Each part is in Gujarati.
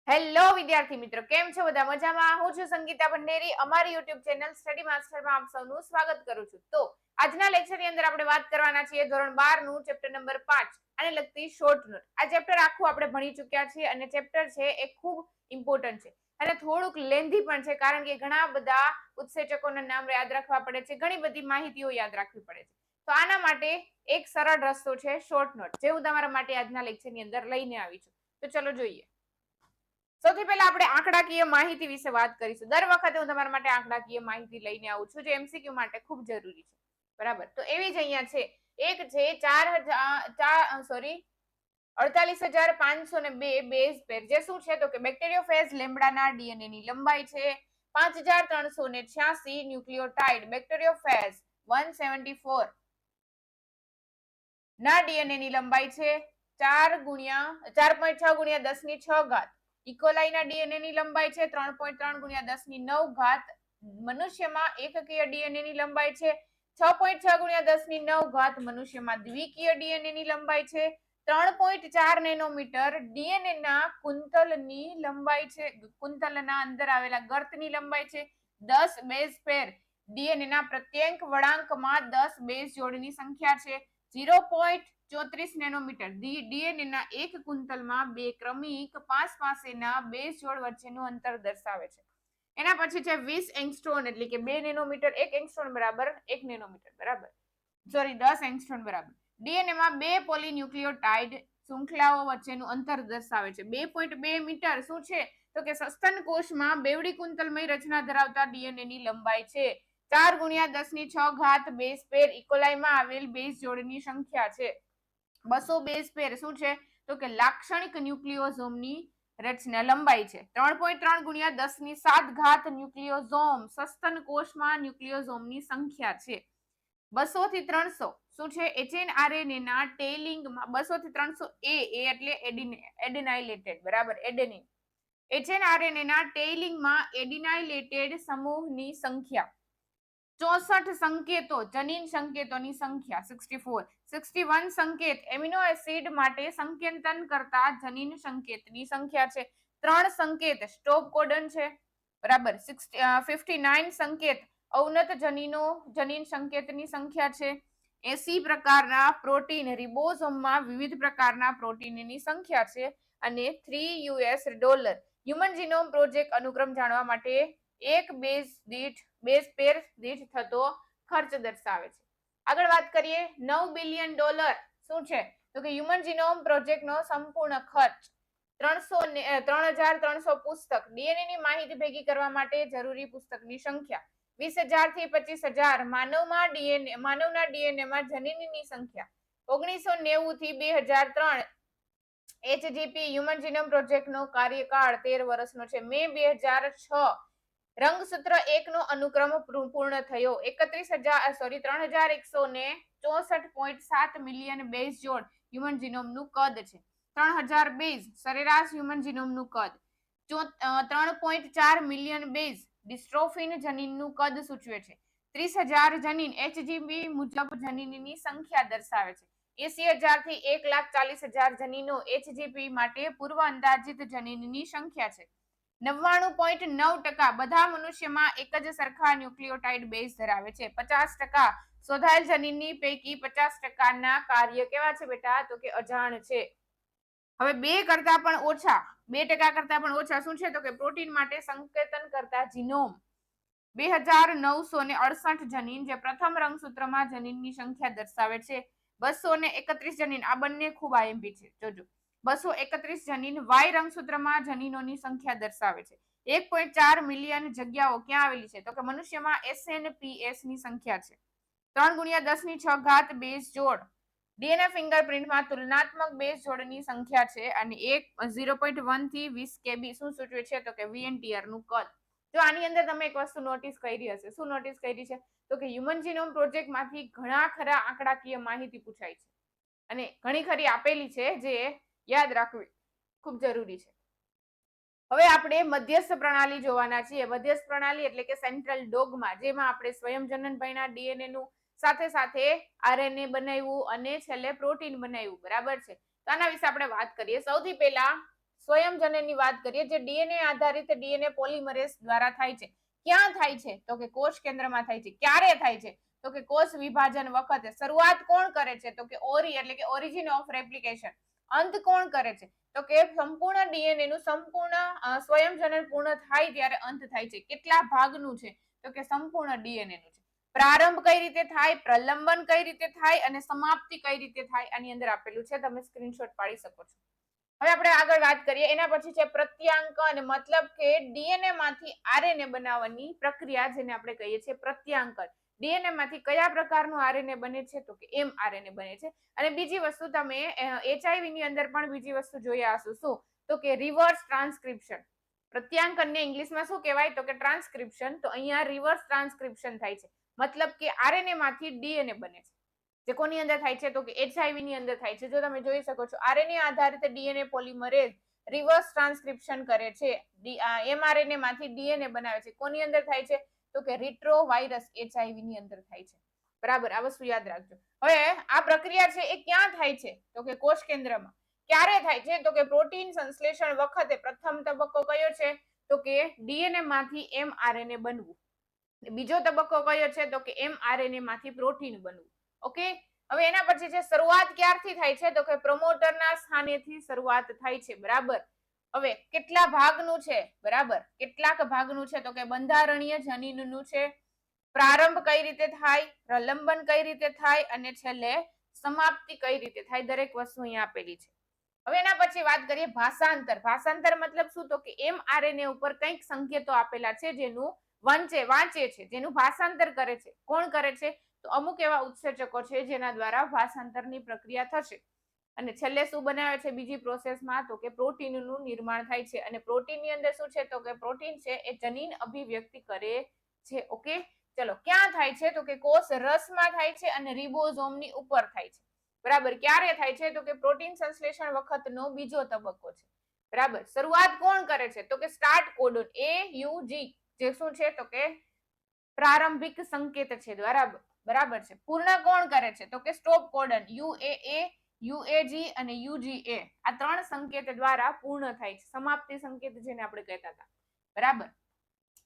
હેલો વિદ્યાર્થી મિત્રો, કેમ છો બધા? મજામાં? હું છું સંગીતા ભંડેરી. અમારી YouTube ચેનલ સ્ટડી માસ્ટરમાં આપ સૌનું સ્વાગત કરું છું. તો આજના લેક્ચરની અંદર આપણે વાત કરવાના છીએ ધોરણ 12 નું ચેપ્ટર નંબર 5 આને લગતી શોર્ટ નોટ. આ ચેપ્ટર આખું આપણે ભણી ચૂક્યા છીએ અને ચેપ્ટર છે એ ખૂબ ઇમ્પોર્ટન્ટ છે અને થોડુંક લેન્ધી પણ છે, કારણ કે ઘણા બધા ઉત્સેચકોના નામ યાદ રાખવા પડે છે, ઘણી બધી માહિતીઓ યાદ રાખવી પડે છે. તો આના માટે એક સરળ રસ્તો છે શોર્ટ નોટ, જે હું તમારા માટે આજના લેક્ચરની અંદર લઈને આવી છું. તો ચલો જોઈએ. સૌથી પહેલા આપણે આંકડાકીય માહિતી વિશે વાત કરીશું. દર વખતે હું તમારા માટે આંકડાકીય માહિતી લઈને આવું છું, જે એમસીક્યુ માટે ખૂબ જરૂરી છે. બરાબર, તો એવી જ અહીંયા છે. એક છે 48,502 બેઝ પેર, જે શું છે તો કે બેક્ટેરિયોફેજ લેમ્બડાના ડીએનએ ની લંબાઈ છે. 5,386 ન્યુક્લિયોટાઇડ બેક્ટેરિયોફેજ 174 ના ડીએનએ ની લંબાઈ છે. 4.6 ગુણ્યા 10⁶ ઘાત. ઇકોલાઈના ડીએનએ ની લંબાઈ છે 3.3 ગુણ્યા 10⁹ ઘાત. મનુષ્યમાં એકકીય ડીએનએ ની લંબાઈ છે 6.6 ગુણ્યા 10⁹ ઘાત. મનુષ્યમાં દ્વિકીય ડીએનએ ની લંબાઈ છે 3.4 નેનોમીટર. ડીએનએ ના કુંતલની લંબાઈ છે, કુંતલના અંદર આવેલા ગર્તની લંબાઈ છે 10 બેઝ પેર. ડીએનએ ના પ્રત્યેક વળાંકમાં 10 બેઝ જોડની સંખ્યા છે 0.34 નેનોમીટર. ડીએનએ ના એક કુંતલમાં બે ક્રમિક પાસેના બેઝ જોડ વચ્ચેનું અંતર દર્શાવે છે. એના પછી છે 20 એંગસ્ટ્રોમ, એટલે કે 2 નેનોમીટર. 1 એંગસ્ટ્રોમ બરાબર 1 નેનોમીટર બરાબર, સોરી 10 એંગસ્ટ્રોમ બરાબર. ડીએનએ માં બે પોલીન્યુક્લિયોટાઇડ શૃંખલાઓ વચ્ચેનું અંતર દર્શાવે છે 2.2 મીટર. શું છે તો કે સસ્તન કોષમાં બેવડી કુંતલમય રચના ધરાવતા ડીએનએ ની લંબાઈ છે 4 ગુણ્યા 10⁶ ઘાત બેઝ પેર. ઇકોલાઈમાં આવેલ બેઝ જોડની સંખ્યા છે 200 બેઝ પેર. શું છે તો કે લાક્ષણિક ન્યુક્લિયોઝોમની રચના લંબાઈ છે 3.3 ગુણ્યા 10⁷ ઘાત ન્યુક્લિયોઝોમ. સસ્તન કોષમાં ન્યુક્લિયોઝોમની સંખ્યા છે 200 થી 300. શું છે એચએનઆરએનએ ના ટેલિંગમાં 200 થી 300 એ એટલે એડેનાઇલેટેડ બરાબર, એડેનિન. એચએનઆરએનએ ના ટેલિંગમાં એડિનાઇલેટેડ સમૂહની સંખ્યા 64 સંકેતો, જનીન સંકેતોની સંખ્યા 64. 61 સંકેત એમિનો એસિડ માટે સંકેતન કરતા જનીન સંકેતની સંખ્યા છે 3 સંકેત સ્ટોપ કોડન છે બરાબર. 59 સંકેત અવનત જનીન સંકેતની સંખ્યા છે. 80 પ્રકારના પ્રોટીન રિબોઝોમમાં વિવિધ પ્રકારના પ્રોટીનની સંખ્યા છે અને $3 હ્યુમન જીનોમ પ્રોજેક્ટ અનુક્રમ જાણવા માટે એક બેઝ પેર દીઠ થતો ખર્ચ દર્શાવે છે. આગળ વાત કરીએ $9 બિલિયન. શું છે તો કે હ્યુમન જીનોમ પ્રોજેક્ટનો સંપૂર્ણ ખર્ચ 3,300 પુસ્તક. ડીએનએ ની માહિતી ભેગી કરવા માટે જરૂરી પુસ્તકની સંખ્યા 20,000 થી 25,000. માનવના ડીએનએમાં જનીનની સંખ્યા 1990 થી 2003. એચજીપી હ્યુમન જીનોમ પ્રોજેક્ટનો કાર્યકાળ 13 વર્ષનો છે. મે 2006 રંગસૂત્ર 1 નો અનુક્રમ પૂર્ણ થયો. 3,164.7 મિલિયન બેઝ જોડ હ્યુમન જીનોમનું કદ છે. 3,000 બેઝ સરેરાશ હ્યુમન જીનોમનું કદ. 3.4 મિલિયન બેઝ ડિસ્ટ્રોફિન જનીનનું કદ સૂચવે છે. 30,000 જનીન એચજીબી મુજબ જનીનની સંખ્યા દર્શાવે છે. 80,000 થી 1,40,000 જનીનો એચજીપી માટે પૂર્વ અંદાજિત જનીનની સંખ્યા છે. 99.9% બધા મનુષ્યમાં એક જ સરખા ન્યુક્લિયોટાઇડ બેઝ ધરાવે છે. 50% શોધાયેલ જનીનની પૈકી 50% ના કાર્ય કેવા છે બેટા તો કે અજાણ છે. હવે 2% કરતા પણ ઓછા શું છે તો કે પ્રોટીન માટે સંકેતન કરતા જીનોમ 2,968 જનીન, જે પ્રથમ રંગસૂત્રમાં જનીનની સંખ્યા દર્શાવે છે. 231 જનીન, આ બંને ખૂબ આઈએમપી છે જોજો. 231 જનીન વાય રંગસૂત્રમાં જનીનોની સંખ્યા દર્શાવે છે. 1.4 મિલિયન જગ્યાઓ ક્યાં આવેલી છે તો કે મનુષ્યમાં એસએનપીએસ ની સંખ્યા છે 3 ગુણ્યા 10⁶ ઘાત બેઝ જોડ. ડીએનએ ફિંગરપ્રિન્ટમાં તુલનાત્મક બેઝ જોડની સંખ્યા છે અને 0.1 થી 20 કેબી. શું સૂચવે છે તો કે વીએનટીઆર નું કદ. જો આની અંદર તમે એક વસ્તુ નોટિસ કરી હશે. શું નોટિસ કરી છે તો કે હ્યુમન જીનોમ પ્રોજેક્ટ માંથી ઘણા ખરા આંકડાકીય માહિતી પૂછાય છે અને ઘણી ખરી આપેલી છે, જે યાદ રાખવી ખૂબ જરૂરી છે. હવે આપણે મધ્યસ્થ પ્રણાલી જોવાના છીએ. મધ્યસ્થ પ્રણાલી એટલે કે સેન્ટ્રલ ડોગમા, જેમાં આપણે સ્વયંજનન ભણ્યા, ડીએનએ નું સાથે સાથે આરએનએ બનાવ્યું અને છેલ્લે પ્રોટીન બનાવ્યું બરાબર છે. તો આના વિશે આપણે વાત કરીએ. સૌથી પહેલા સ્વયંજનનની વાત કરીએ, જે ડીએનએ આધારિત ડીએનએ પોલિમરેઝ દ્વારા થાય છે. ક્યાં થાય છે? તો કે કોષ કેન્દ્રમાં થાય છે. ક્યારે થાય છે? તો કે કોષ વિભાજન વખતે. શરૂઆત કોણ કરે છે? તો કે ઓરી એટલે કે ઓરિજિન ઓફ રેપ્લિકેશન. અંત કોણ કરે છે? તો કે સંપૂર્ણ ડીએનએ નું સંપૂર્ણ સ્વયંજનન પૂર્ણ થાય ત્યારે અંત થાય છે. કેટલા ભાગનું છે? તો કે સંપૂર્ણ ડીએનએ નું છે. પ્રારંભ કઈ રીતે થાય, પ્રલંબન કઈ રીતે થાય અને સમાપ્તિ કઈ રીતે થાય, આની અંદર આપેલું છે, તમે સ્ક્રીનશોટ પાડી શકો છો. હવે આપણે આગળ વાત કરીએ. એના પછી છે પ્રત્યાંકન, મતલબ કે ડીએનએ માંથી આરએનએ બનાવવાની પ્રક્રિયા, જેને આપણે કહીએ છીએ પ્રત્યાંકન. ડીએનએ માંથી કયા પ્રકારનું આરએનએ બને છે? તો કે એમઆરએનએ બને છે. અને બીજી વસ્તુ તમે એચઆઈવી ની અંદર પણ બીજી વસ્તુ જોયા હશો, શું? તો કે રિવર્સ ટ્રાન્સક્રિપ્શન. પ્રત્યાંકનને ઇંગ્લિશમાં શું કહેવાય? તો કે ટ્રાન્સક્રિપ્શન. તો અહીંયા રિવર્સ ટ્રાન્સક્રિપ્શન થાય છે. મતલબ કે આરએનએ માંથી ડીએનએ બને છે. જે કોની અંદર થાય છે? તો કે એચઆઈવી ની અંદર થાય છે. જો તમે જોઈ શકો છો, આરએનએ આધારિત ડીએનએ પોલિમરેઝ રિવર્સ ટ્રાન્સક્રિપ્શન કરે છે. એમઆરએનએ માંથી ડીએનએ બનાવે છે. કોની અંદર થાય છે? તો કે રિટ્રોવાયરસ એચઆઈવી ની અંદર થાય છે. બરાબર, આ વસ્તુ યાદ રાખજો. હવે આ પ્રક્રિયા છે એ ક્યાં થાય છે? તો કે કોષ કેન્દ્રમાં. ક્યારે થાય છે? તો કે પ્રોટીન સંશ્લેષણ વખતે. પ્રથમ તબક્કો કયો છે? તો કે ડીએનએ માંથી એમઆરએનએ બનવું. બીજો તબક્કો કયો છે? તો કે એમઆરએનએ માંથી પ્રોટીન બનવું. ઓકે, હવે એના પછી છે શરૂઆત ક્યારથી થાય છે? તો કે પ્રમોટરના સ્થાનેથી શરૂઆત થાય છે. બરાબર. હવે કેટલા ભાગનું છે? બરાબર, કેટલાક ભાગનું છે? તો કે બંધારણીય જનીનનું છે. પ્રારંભ કઈ રીતે થાય, પ્રલંબન કઈ રીતે થાય અને છેલ્લે સમાપ્તિ કઈ રીતે થાય, દરેક વસ્તુ અહીંયા આપેલી છે. હવે એના પછી વાત કરીએ ભાષાંતર. ભાષાંતર મતલબ શું? તો કે એમઆરએનએ ઉપર કંઈક સંકેતો આપેલા છે, જેનું વાંચે છે, જેનું ભાષાંતર કરે છે. કોણ કરે છે? તો અમુક એવા ઉત્સેચકો છે જેના દ્વારા ભાષાંતરની પ્રક્રિયા થશે. અને છેલ્લે શું બનાવે છે બીજી પ્રોસેસમાં? તો કે પ્રોટીનનું નિર્માણ થાય છે. અને પ્રોટીનની અંદર શું છે? તો કે પ્રોટીન છે એ જનીન અભિવ્યક્તિ કરે છે. ઓકે, ચલો, ક્યાં થાય છે? તો કે કોષ રસમાં થાય છે અને રિબોઝોમની ઉપર થાય છે. બરાબર, ક્યારે થાય છે? તો કે પ્રોટીન સંશ્લેષણ વખતનો બીજો તબક્કો છે. બરાબર, શરૂઆત કોણ કરે છે? તો કે સ્ટાર્ટ કોડોન AUG, જે શું છે? તો કે પ્રારંભિક સંકેત છે. બરાબર છે. પૂર્ણ કોણ કરે છે? તો કે સ્ટોપ કોડન UAA, UAG અને UGA. આ ત્રણ સંકેત દ્વારા પૂર્ણ થાય છે. સમાપ્તિ સંકેત જેને આપણે કહેતા હતા. બરાબર.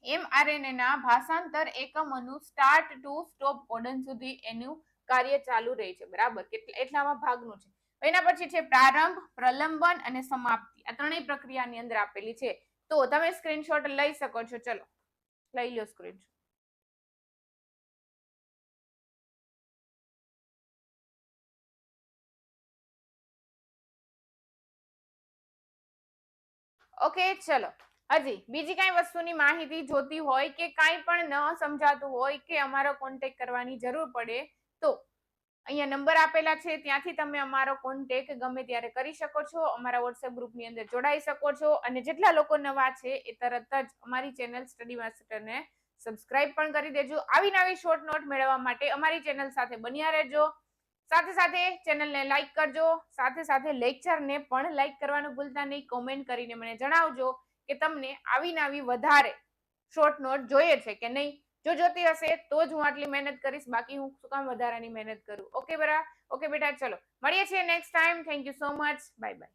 એમઆરએનએ ના ભાષાંતર એકમોનું સ્ટાર્ટ ટુ સ્ટોપ કોડન સુધી એનું કાર્ય ચાલુ રહે છે. બરાબર, એટલામાં ભાગનું છે. એના પછી છે પ્રારંભ, પ્રલંબન અને સમાપ્તિ. આ ત્રણેય પ્રક્રિયાની અંદર આપેલી છે. તો તમે સ્ક્રીનશોટ લઈ શકો છો. ચલો, લઈ લો સ્ક્રીનશોટ. ઓકે, ચલો. હજી બીજી કઈ વસ્તુની માહિતી જોતી હોય કે કાંઈ પણ ન સમજાતું હોય કે અમારો કોન્ટેક્ટ કરવાની જરૂર પડે, તો અહીંયા નંબર આપેલા છે, ત્યાંથી તમે અમારો કોન્ટેક્ટ ગમે ત્યારે કરી શકો છો. અમારા વોટ્સએપ ગ્રુપની અંદર જોડાઈ શકો છો. અને જેટલા લોકો નવા છે એ તરત જ અમારી ચેનલ સ્ટડી માસ્ટરને સબસ્ક્રાઇબ પણ કરી દેજો. આવી નવી શોર્ટ નોટ મેળવવા માટે અમારી ચેનલ સાથે બન્યા રહેજો. સાથે સાથે ચેનલને લાઈક કરજો. સાથે સાથે લેક્ચરને પણ લાઈક કરવાનું ભૂલતા નહીં. કોમેન્ટ કરીને મને જણાવજો કે તમને આવી નવી વધારે શોર્ટ નોટ જોઈએ છે કે નહીં. જો જોતી હશે તો જ હું આટલી મહેનત કરીશ, બાકી હું શું કામ વધારાની મહેનત કરું. ઓકે બેટા, ચલો મળીએ છીએ next time. Thank you so much. Bye bye.